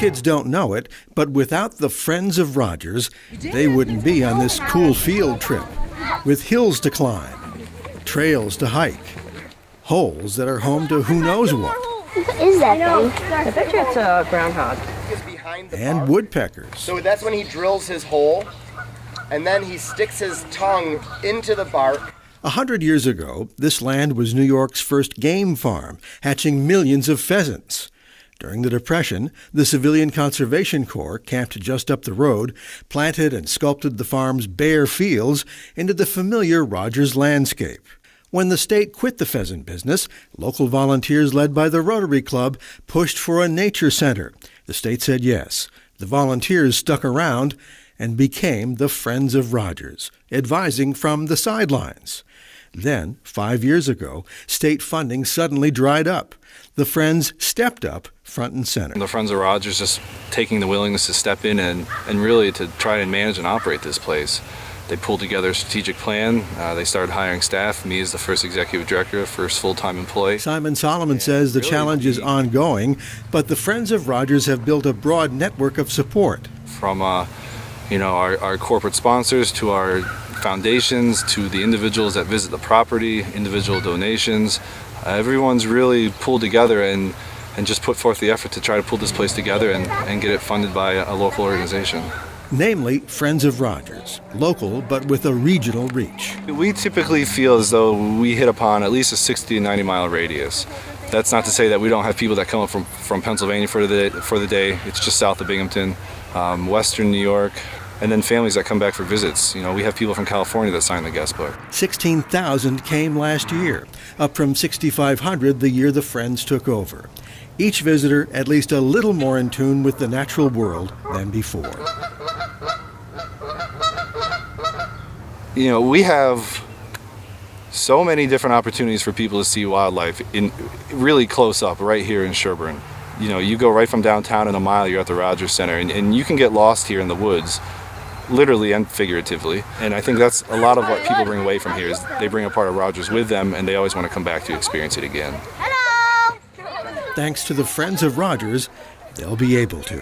kids don't know it, but without the Friends of Rogers, they wouldn't be on this cool field trip, with hills to climb, trails to hike, holes that are home to who knows what. What is that thing? I bet you it's a groundhog. And woodpeckers. So that's when he drills his hole, and then he sticks his tongue into the bark. 100 years ago, this land was New York's first game farm, hatching millions of pheasants. During the Depression, the Civilian Conservation Corps, camped just up the road, planted and sculpted the farm's bare fields into the familiar Rogers landscape. When the state quit the pheasant business, local volunteers led by the Rotary Club pushed for a nature center. The state said yes. The volunteers stuck around and became the Friends of Rogers, advising from the sidelines. Then, 5 years ago, state funding suddenly dried up. The Friends stepped up front and center. The Friends of Rogers just taking the willingness to step in and really to try and manage and operate this place. They pulled together a strategic plan. They started hiring staff, me as the first executive director, first full-time employee. Simon Solomon says the challenge is ongoing, but the Friends of Rogers have built a broad network of support. From our corporate sponsors to our foundations to the individuals that visit the property, individual donations. Everyone's really pulled together and just put forth the effort to try to pull this place together and get it funded by a local organization. Namely, Friends of Rogers, local but with a regional reach. We typically feel as though we hit upon at least a 60 to 90 mile radius. That's not to say that we don't have people that come up from Pennsylvania for the day. It's just south of Binghamton, western New York, and then families that come back for visits. You know, we have people from California that sign the guest book. 16,000 came last year, up from 6,500 the year the Friends took over. Each visitor at least a little more in tune with the natural world than before. You know, we have so many different opportunities for people to see wildlife in really close up right here in Sherburne. You know, you go right from downtown in a mile, you're at the Rogers Center, and you can get lost here in the woods, literally and figuratively. And I think that's a lot of what people bring away from here is they bring a part of Rogers with them, and they always want to come back to experience it again. Thanks to the Friends of Rogers, they'll be able to.